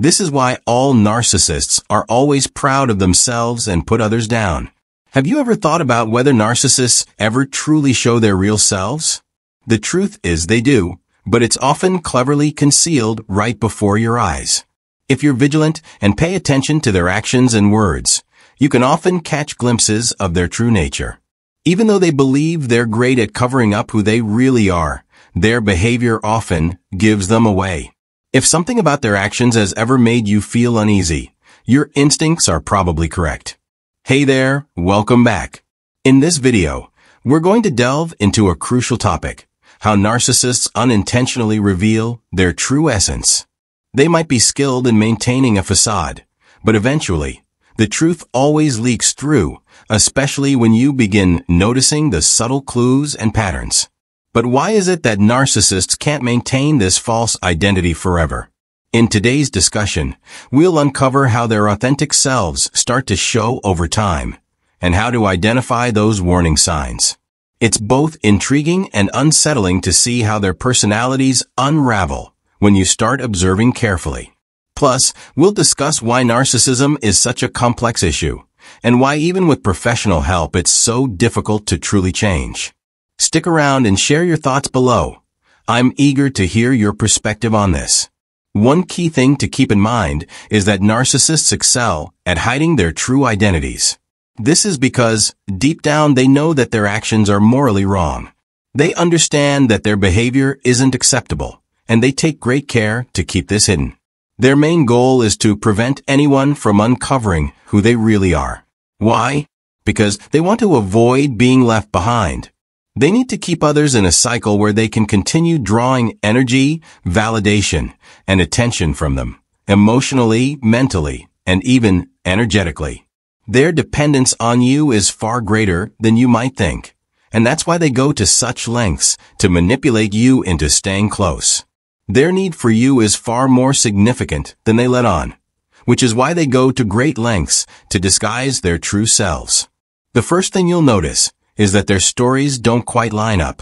This is why all narcissists are always proud of themselves and put others down. Have you ever thought about whether narcissists ever truly show their real selves? The truth is they do, but it's often cleverly concealed right before your eyes. If you're vigilant and pay attention to their actions and words, you can often catch glimpses of their true nature. Even though they believe they're great at covering up who they really are, their behavior often gives them away. If something about their actions has ever made you feel uneasy, your instincts are probably correct. Hey there, welcome back. In this video, we're going to delve into a crucial topic: how narcissists unintentionally reveal their true essence. They might be skilled in maintaining a facade, but eventually, the truth always leaks through, especially when you begin noticing the subtle clues and patterns. But why is it that narcissists can't maintain this false identity forever? In today's discussion, we'll uncover how their authentic selves start to show over time, and how to identify those warning signs. It's both intriguing and unsettling to see how their personalities unravel when you start observing carefully. Plus, we'll discuss why narcissism is such a complex issue, and why even with professional help it's so difficult to truly change. Stick around and share your thoughts below. I'm eager to hear your perspective on this. One key thing to keep in mind is that narcissists excel at hiding their true identities. This is because, deep down, they know that their actions are morally wrong. They understand that their behavior isn't acceptable, and they take great care to keep this hidden. Their main goal is to prevent anyone from uncovering who they really are. Why? Because they want to avoid being left behind. They need to keep others in a cycle where they can continue drawing energy, validation, and attention from them, emotionally, mentally, and even energetically. Their dependence on you is far greater than you might think, and that's why they go to such lengths to manipulate you into staying close. Their need for you is far more significant than they let on, which is why they go to great lengths to disguise their true selves. The first thing you'll notice is that their stories don't quite line up.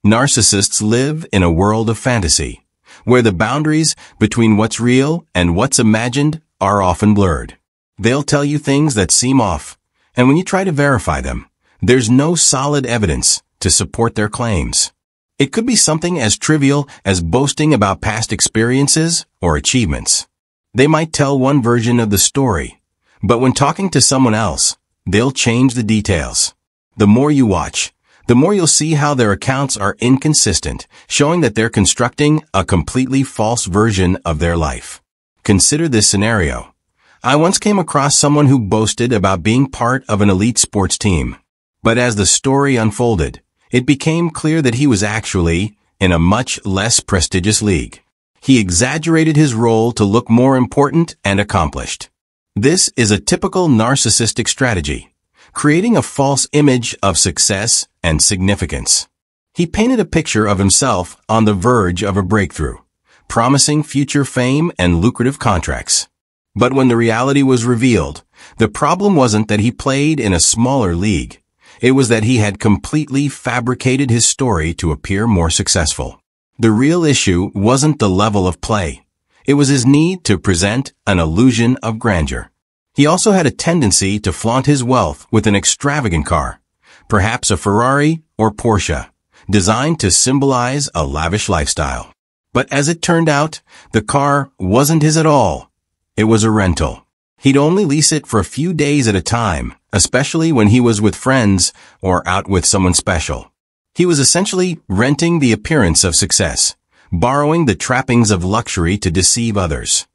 Narcissists live in a world of fantasy, where the boundaries between what's real and what's imagined are often blurred. They'll tell you things that seem off, and when you try to verify them, there's no solid evidence to support their claims. It could be something as trivial as boasting about past experiences or achievements. They might tell one version of the story, but when talking to someone else, they'll change the details. The more you watch, the more you'll see how their accounts are inconsistent, showing that they're constructing a completely false version of their life. Consider this scenario. I once came across someone who boasted about being part of an elite sports team. But as the story unfolded, it became clear that he was actually in a much less prestigious league. He exaggerated his role to look more important and accomplished. This is a typical narcissistic strategy, creating a false image of success and significance. He painted a picture of himself on the verge of a breakthrough, promising future fame and lucrative contracts. But when the reality was revealed, the problem wasn't that he played in a smaller league. It was that he had completely fabricated his story to appear more successful. The real issue wasn't the level of play. It was his need to present an illusion of grandeur. He also had a tendency to flaunt his wealth with an extravagant car, perhaps a Ferrari or Porsche, designed to symbolize a lavish lifestyle. But as it turned out, the car wasn't his at all. It was a rental. He'd only lease it for a few days at a time, especially when he was with friends or out with someone special. He was essentially renting the appearance of success, borrowing the trappings of luxury to deceive others.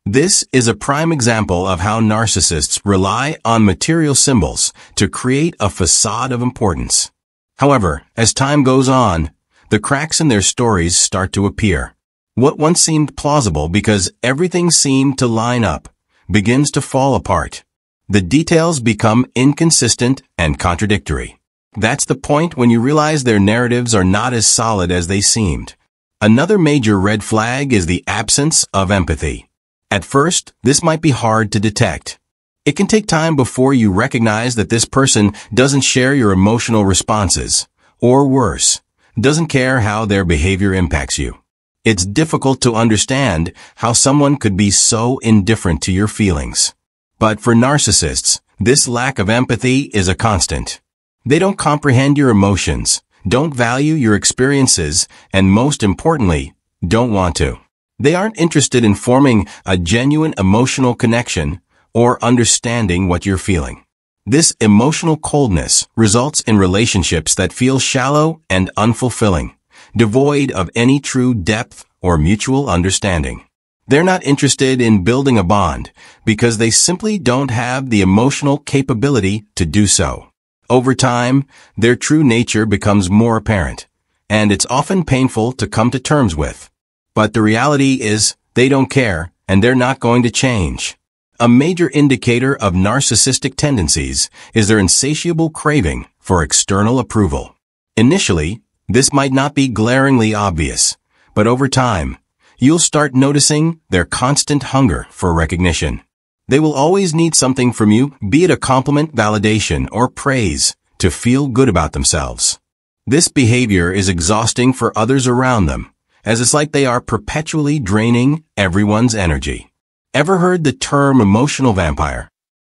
This is a prime example of how narcissists rely on material symbols to create a facade of importance. However, as time goes on, the cracks in their stories start to appear. What once seemed plausible because everything seemed to line up begins to fall apart. The details become inconsistent and contradictory. That's the point when you realize their narratives are not as solid as they seemed. Another major red flag is the absence of empathy. At first, this might be hard to detect. It can take time before you recognize that this person doesn't share your emotional responses, or worse, doesn't care how their behavior impacts you. It's difficult to understand how someone could be so indifferent to your feelings. But for narcissists, this lack of empathy is a constant. They don't comprehend your emotions, don't value your experiences, and most importantly, don't want to. They aren't interested in forming a genuine emotional connection or understanding what you're feeling. This emotional coldness results in relationships that feel shallow and unfulfilling, devoid of any true depth or mutual understanding. They're not interested in building a bond because they simply don't have the emotional capability to do so. Over time, their true nature becomes more apparent, and it's often painful to come to terms with. But the reality is, they don't care, and they're not going to change. A major indicator of narcissistic tendencies is their insatiable craving for external approval. Initially, this might not be glaringly obvious, but over time, you'll start noticing their constant hunger for recognition. They will always need something from you, be it a compliment, validation, or praise, to feel good about themselves. This behavior is exhausting for others around them, as it's like they are perpetually draining everyone's energy. Ever heard the term emotional vampire?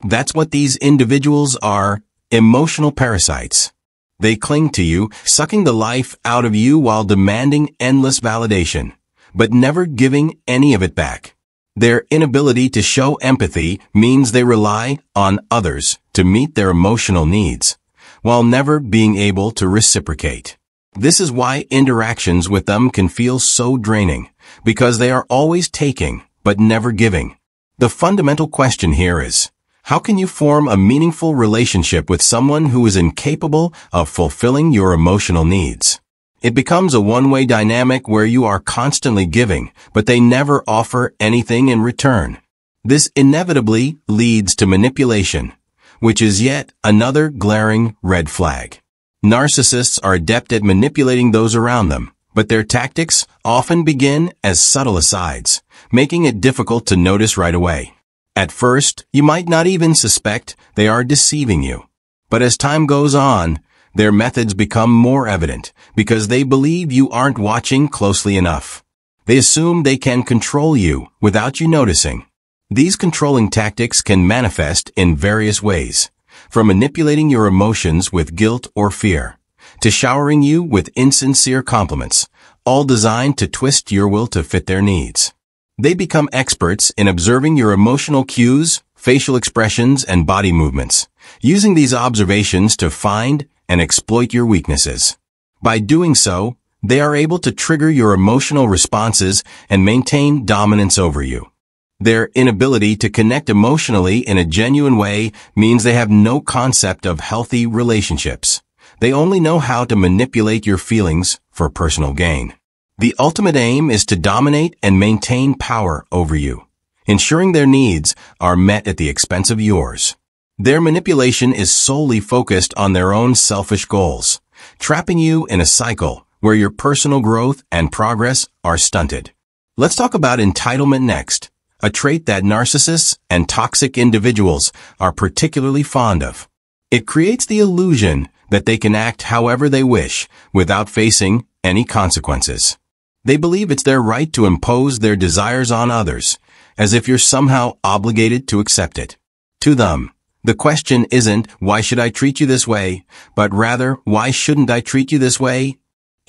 That's what these individuals are, emotional parasites. They cling to you, sucking the life out of you while demanding endless validation, but never giving any of it back. Their inability to show empathy means they rely on others to meet their emotional needs, while never being able to reciprocate. This is why interactions with them can feel so draining, because they are always taking, but never giving. The fundamental question here is, how can you form a meaningful relationship with someone who is incapable of fulfilling your emotional needs? It becomes a one-way dynamic where you are constantly giving, but they never offer anything in return. This inevitably leads to manipulation, which is yet another glaring red flag. Narcissists are adept at manipulating those around them, but their tactics often begin as subtle asides, making it difficult to notice right away. At first, you might not even suspect they are deceiving you. But as time goes on, their methods become more evident because they believe you aren't watching closely enough. They assume they can control you without you noticing. These controlling tactics can manifest in various ways, from manipulating your emotions with guilt or fear, to showering you with insincere compliments, all designed to twist your will to fit their needs. They become experts in observing your emotional cues, facial expressions, and body movements, using these observations to find and exploit your weaknesses. By doing so, they are able to trigger your emotional responses and maintain dominance over you. Their inability to connect emotionally in a genuine way means they have no concept of healthy relationships. They only know how to manipulate your feelings for personal gain. The ultimate aim is to dominate and maintain power over you, ensuring their needs are met at the expense of yours. Their manipulation is solely focused on their own selfish goals, trapping you in a cycle where your personal growth and progress are stunted. Let's talk about entitlement next, a trait that narcissists and toxic individuals are particularly fond of. It creates the illusion that they can act however they wish without facing any consequences. They believe it's their right to impose their desires on others, as if you're somehow obligated to accept it. To them, the question isn't, why should I treat you this way, but rather, why shouldn't I treat you this way?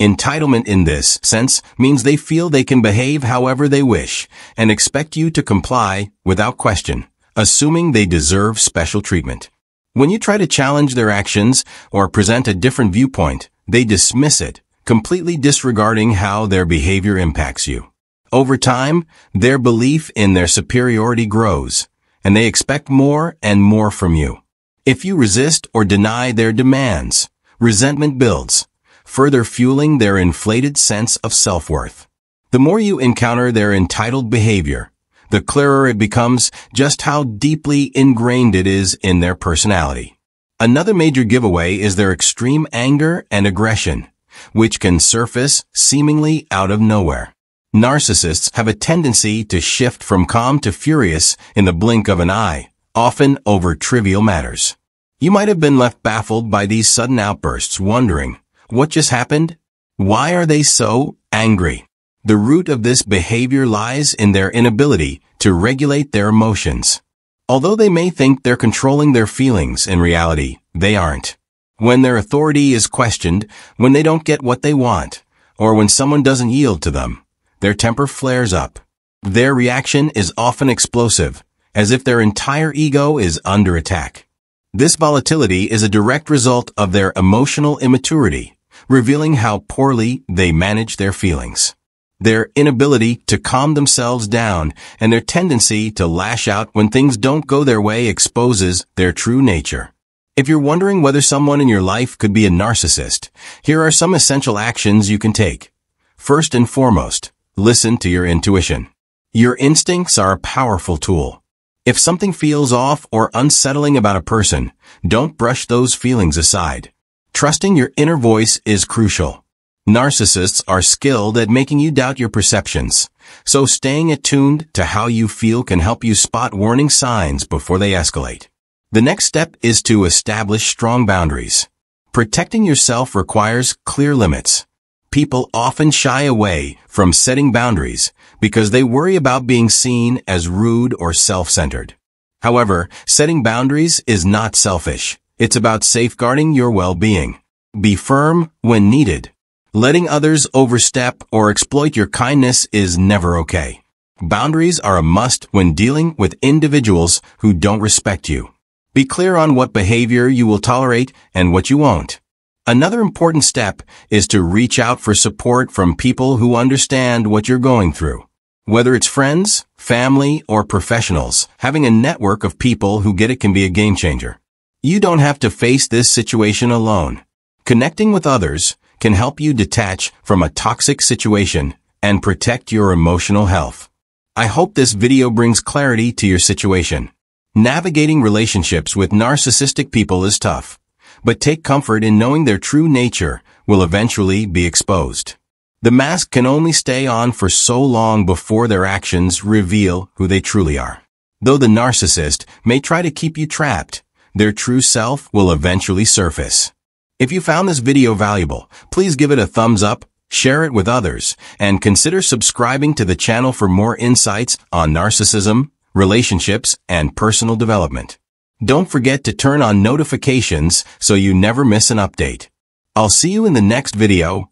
Entitlement in this sense means they feel they can behave however they wish and expect you to comply without question, assuming they deserve special treatment. When you try to challenge their actions or present a different viewpoint, they dismiss it, completely disregarding how their behavior impacts you. Over time, their belief in their superiority grows, and they expect more and more from you. If you resist or deny their demands, resentment builds, further fueling their inflated sense of self-worth. The more you encounter their entitled behavior, the clearer it becomes just how deeply ingrained it is in their personality. Another major giveaway is their extreme anger and aggression, which can surface seemingly out of nowhere. Narcissists have a tendency to shift from calm to furious in the blink of an eye, often over trivial matters. You might have been left baffled by these sudden outbursts, wondering, what just happened? Why are they so angry? The root of this behavior lies in their inability to regulate their emotions. Although they may think they're controlling their feelings, in reality, they aren't. When their authority is questioned, when they don't get what they want, or when someone doesn't yield to them, their temper flares up. Their reaction is often explosive, as if their entire ego is under attack. This volatility is a direct result of their emotional immaturity, revealing how poorly they manage their feelings. Their inability to calm themselves down and their tendency to lash out when things don't go their way exposes their true nature. If you're wondering whether someone in your life could be a narcissist, here are some essential actions you can take. First and foremost, listen to your intuition. Your instincts are a powerful tool. If something feels off or unsettling about a person, don't brush those feelings aside. Trusting your inner voice is crucial. Narcissists are skilled at making you doubt your perceptions, so staying attuned to how you feel can help you spot warning signs before they escalate. The next step is to establish strong boundaries. Protecting yourself requires clear limits. People often shy away from setting boundaries because they worry about being seen as rude or self-centered. However, setting boundaries is not selfish. It's about safeguarding your well-being. Be firm when needed. Letting others overstep or exploit your kindness is never okay. Boundaries are a must when dealing with individuals who don't respect you. Be clear on what behavior you will tolerate and what you won't. Another important step is to reach out for support from people who understand what you're going through. Whether it's friends, family, or professionals, having a network of people who get it can be a game changer. You don't have to face this situation alone. Connecting with others can help you detach from a toxic situation and protect your emotional health. I hope this video brings clarity to your situation. Navigating relationships with narcissistic people is tough, but take comfort in knowing their true nature will eventually be exposed. The mask can only stay on for so long before their actions reveal who they truly are. Though the narcissist may try to keep you trapped, their true self will eventually surface. If you found this video valuable, please give it a thumbs up, share it with others, and consider subscribing to the channel for more insights on narcissism, relationships, and personal development. Don't forget to turn on notifications so you never miss an update. I'll see you in the next video.